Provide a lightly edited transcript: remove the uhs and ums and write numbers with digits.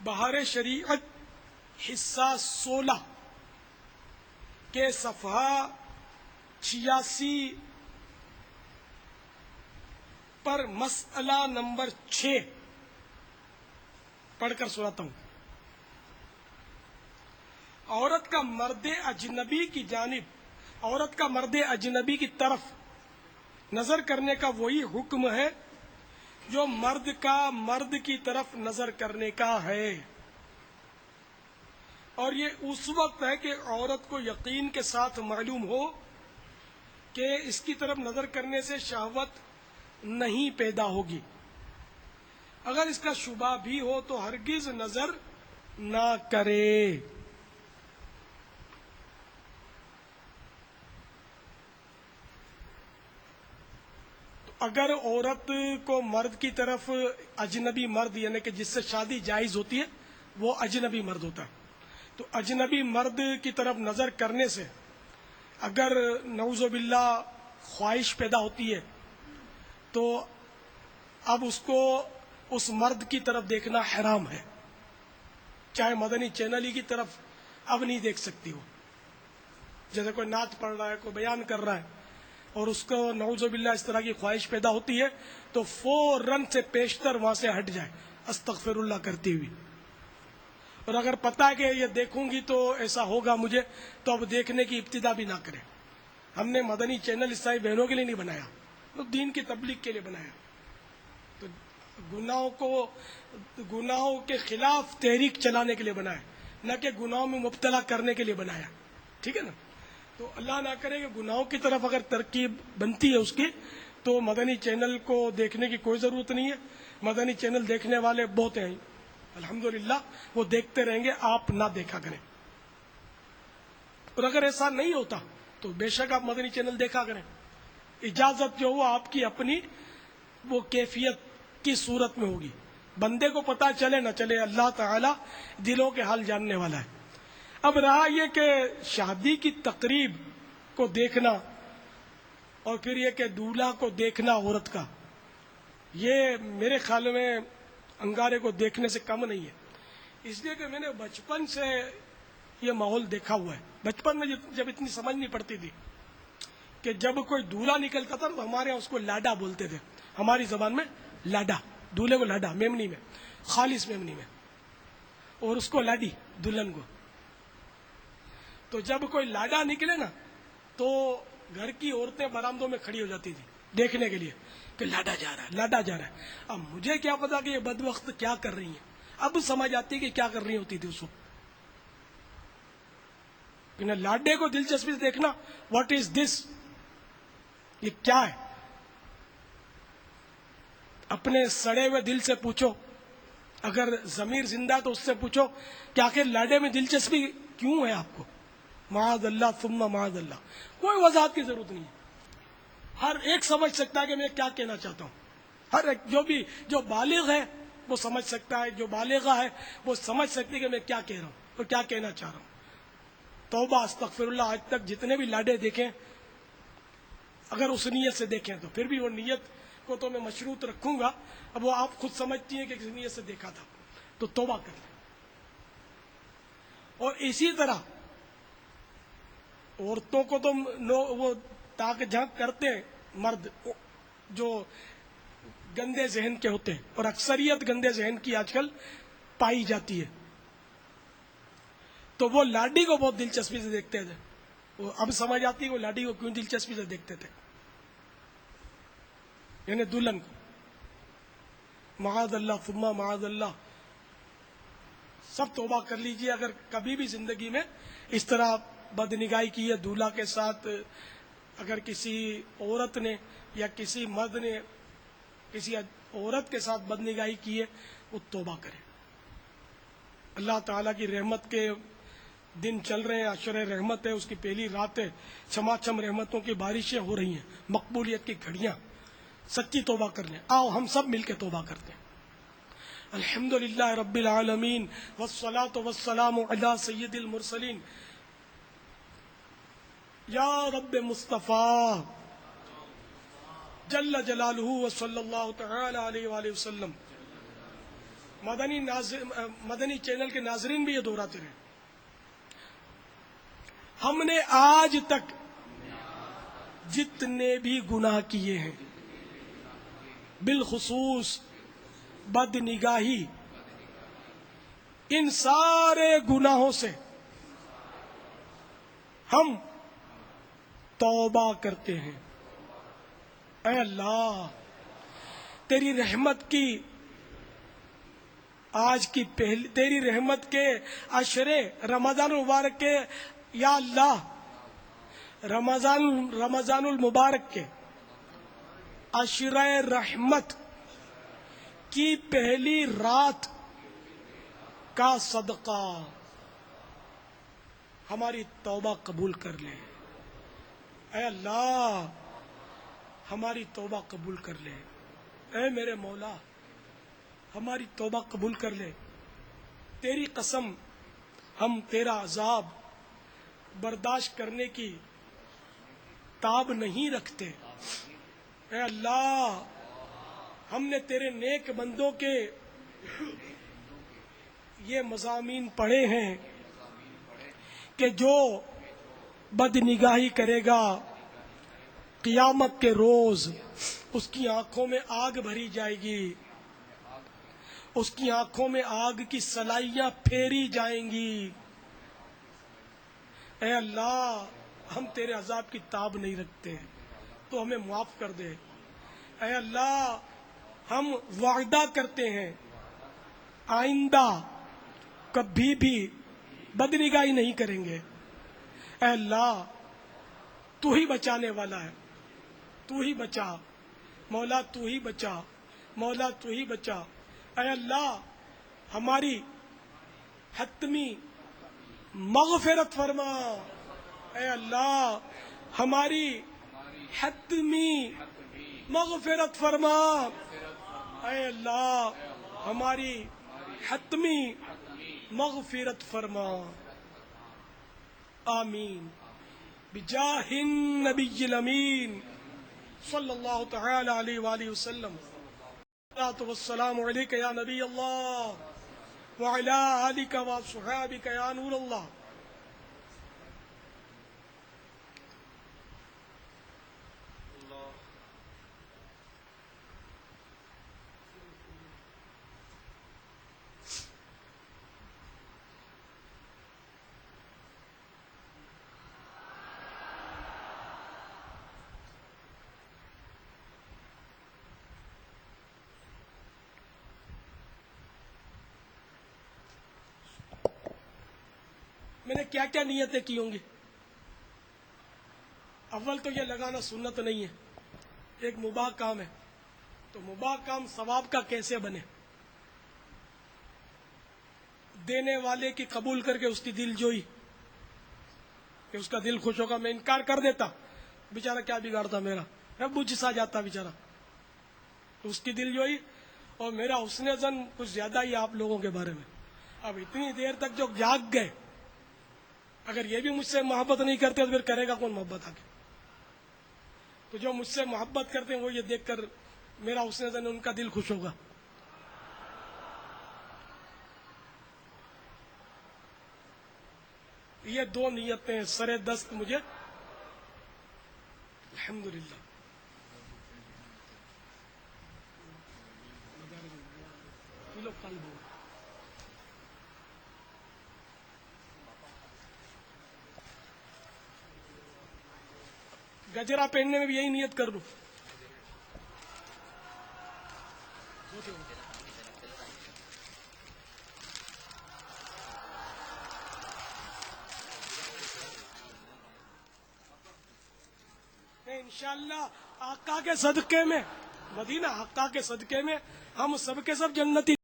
بہار شریعت حصہ 16 کے صفحہ 86 پر مسئلہ نمبر 6 پڑھ کر سناتا ہوں۔ عورت کا مرد اجنبی کی جانب، عورت کا مرد اجنبی کی طرف نظر کرنے کا وہی حکم ہے جو مرد کا مرد کی طرف نظر کرنے کا ہے، اور یہ اس وقت ہے کہ عورت کو یقین کے ساتھ معلوم ہو کہ اس کی طرف نظر کرنے سے شہوت نہیں پیدا ہوگی۔ اگر اس کا شبہ بھی ہو تو ہرگز نظر نہ کرے۔ اگر عورت کو مرد کی طرف، اجنبی مرد یعنی کہ جس سے شادی جائز ہوتی ہے وہ اجنبی مرد ہوتا ہے، تو اجنبی مرد کی طرف نظر کرنے سے اگر نعوذ باللہ خواہش پیدا ہوتی ہے تو اب اس کو اس مرد کی طرف دیکھنا حرام ہے، چاہے مدنی چینل ہی کی طرف اب نہیں دیکھ سکتی۔ وہ جیسے کوئی نعت پڑھ رہا ہے، کوئی بیان کر رہا ہے اور اس کو نعوذ باللہ اس طرح کی خواہش پیدا ہوتی ہے تو فوراً سے پیشتر وہاں سے ہٹ جائے استغفر اللہ کرتی ہوئی، اور اگر پتہ ہے کہ یہ دیکھوں گی تو ایسا ہوگا مجھے، تو اب دیکھنے کی ابتدا بھی نہ کرے۔ ہم نے مدنی چینل عیسائی بہنوں کے لیے نہیں بنایا، تو دین کی تبلیغ کے لیے بنایا، تو گناہوں کے خلاف تحریک چلانے کے لیے بنایا، نہ کہ گناہوں میں مبتلا کرنے کے لیے بنایا، ٹھیک ہے نا۔ تو اللہ نہ کرے کہ گناہوں کی طرف اگر ترکیب بنتی ہے اس کی، تو مدنی چینل کو دیکھنے کی کوئی ضرورت نہیں ہے۔ مدنی چینل دیکھنے والے بہت ہیں الحمدللہ، وہ دیکھتے رہیں گے، آپ نہ دیکھا کریں۔ اور اگر ایسا نہیں ہوتا تو بے شک آپ مدنی چینل دیکھا کریں، اجازت جو ہو آپ کی اپنی وہ کیفیت کی صورت میں ہوگی، بندے کو پتہ چلے نہ چلے، اللہ تعالی دلوں کے حال جاننے والا ہے۔ اب رہا یہ کہ شادی کی تقریب کو دیکھنا اور پھر یہ کہ دولہا کو دیکھنا عورت کا، یہ میرے خیال میں انگارے کو دیکھنے سے کم نہیں ہے، اس لیے کہ میں نے بچپن سے یہ ماحول دیکھا ہوا ہے۔ بچپن میں جب اتنی سمجھ نہیں پڑتی تھی کہ جب کوئی دولہا نکلتا تھا تو ہمارے یہاں اس کو لاڈا بولتے تھے، ہماری زبان میں لاڈا، دولہے کو لاڈا، میمنی میں، خالص میمنی میں، اور اس کو لاڈی، دلہن کو۔ تو جب کوئی لاڈا نکلے نا تو گھر کی عورتیں برآمدوں میں کھڑی ہو جاتی تھی دیکھنے کے لیے کہ لاڈا جا رہا ہے، لاڈا جا رہا ہے۔ اب مجھے کیا پتا کہ یہ بدبخت کیا کر رہی ہیں، اب سمجھ آتی کہ کیا کر رہی ہوتی تھی اس وقت۔ لاڈے کو دلچسپی سے دیکھنا، واٹ از دس، یہ کیا ہے؟ اپنے سڑے ہوئے دل سے پوچھو، اگر ضمیر زندہ تو اس سے پوچھو کہ آخر لاڈے میں دلچسپی کیوں ہے آپ کو؟ معاذ اللہ ثم معاذ اللہ، کوئی وضاحت کی ضرورت نہیں ہے، ہر ایک سمجھ سکتا ہے کہ میں کیا کہنا چاہتا ہوں، ہر ایک جو بالغ ہے وہ سمجھ سکتا ہے، جو بالغہ ہے وہ سمجھ سکتی ہے کہ میں کیا کہہ رہا ہوں اور کیا کہنا چاہ رہا ہوں۔ توبہ استغفر اللہ، آج تک جتنے بھی لاڈے دیکھیں اگر اس نیت سے دیکھیں تو پھر بھی وہ نیت کو تو میں مشروط رکھوں گا، اب وہ آپ خود سمجھتی ہیں کہ کس نیت سے دیکھا تھا، تو توبہ کر لیں۔ اور اسی طرح عورتوں کو تو وہ تاک جھانک کرتے ہیں مرد جو گندے ذہن کے ہوتے ہیں، اور اکثریت گندے ذہن کی آج کل پائی جاتی ہے، تو وہ لاڈی کو بہت دلچسپی سے دیکھتے تھے۔ وہ اب سمجھ آتی ہے وہ لاڈی کو کیوں دلچسپی سے دیکھتے تھے، یعنی دلہن کو۔ معاذ اللہ ثم معاذ اللہ، سب توبہ کر لیجئے اگر کبھی بھی زندگی میں اس طرح بدنگاہی کی ہے دولہا کے ساتھ، اگر کسی عورت نے یا کسی مرد نے کسی عورت کے ساتھ بدنگاہی کی ہے، وہ توبہ کرے۔ اللہ تعالیٰ کی رحمت کے دن چل رہے ہیں، عشر رحمت ہے، اس کی پہلی رات ہے، چھماچھم رحمتوں کی بارشیں ہو رہی ہیں، مقبولیت کی گھڑیاں، سچی توبہ کر لیں۔ آؤ ہم سب مل کے توبہ کرتے ہیں۔ الحمدللہ رب العالمین والصلاة والسلام علی سید المرسلین، یا رب مصطفیٰ جل جلالہ وصلی اللہ تعالی علیہ وآلہ وسلم۔ مدنی چینل کے ناظرین بھی یہ دہراتے رہے، ہم نے آج تک جتنے بھی گناہ کیے ہیں، بالخصوص بد نگاہی، ان سارے گناہوں سے ہم توبہ کرتے ہیں۔ اے اللہ، تیری رحمت کی آج کی تیری رحمت کے عشرے رمضان المبارک کے، یا اللہ رمضان المبارک کے عشرہ رحمت کی پہلی رات کا صدقہ ہماری توبہ قبول کر لے۔ اے اللہ، ہماری توبہ قبول کر لے۔ اے میرے مولا، ہماری توبہ قبول کر لے۔ تیری قسم، ہم تیرا عذاب برداشت کرنے کی تاب نہیں رکھتے۔ اے اللہ، ہم نے تیرے نیک بندوں کے یہ مضامین پڑھے ہیں کہ جو بد نگاہی کرے گا قیامت کے روز اس کی آنکھوں میں آگ بھری جائے گی، اس کی آنکھوں میں آگ کی سلائیاں پھیری جائیں گی۔ اے اللہ، ہم تیرے عذاب کی تاب نہیں رکھتے، تو ہمیں معاف کر دے۔ اے اللہ، ہم وعدہ کرتے ہیں آئندہ کبھی بھی بدنگاہی نہیں کریں گے۔ اے اللہ، تو ہی بچانے والا ہے، تو ہی بچا مولا، تو ہی بچا مولا، تو ہی بچا۔ اے اللہ، ہماری حتمی مغفرت فرما۔ اے اللہ، ہماری حتمی مغفرت فرما۔ اے اللہ، ہماری حتمی مغفرت فرما۔ آمین بجاہ النبی الامین صلی اللہ تعالی علیہ وآلہ وسلم۔ الصلاۃ والسلام علیک یا نبی اللہ وعلی آلک وصحابک یا نور اللہ۔ میں نے کیا کیا نیتیں کی ہوں گی؟ اول تو یہ لگانا سنت نہیں ہے، ایک مباح کام ہے، تو مباح کام ثواب کا کیسے بنے؟ دینے والے کی قبول کر کے اس کی دل جوئی کہ اس کا دل خوش ہوگا، میں انکار کر دیتا، بیچارہ کیا بگاڑتا میرا، میں بجھ سا جاتا بیچارہ، اس کی دل جوئی، اور میرا حسن ظن کچھ زیادہ ہی آپ لوگوں کے بارے میں۔ اب اتنی دیر تک جو جاگ گئے، اگر یہ بھی مجھ سے محبت نہیں کرتے تو پھر کرے گا کون محبت آگے؟ تو جو مجھ سے محبت کرتے ہیں وہ یہ دیکھ کر میرا حسن ظن ان کا دل خوش ہوگا۔ یہ دو نیتیں سر دست مجھے الحمدللہ۔ گجرا پہننے میں بھی یہی نیت کر لوں۔ انشاءاللہ آقا کے صدقے میں، مدینہ آقا کے صدقے میں ہم سب کے سب جنتی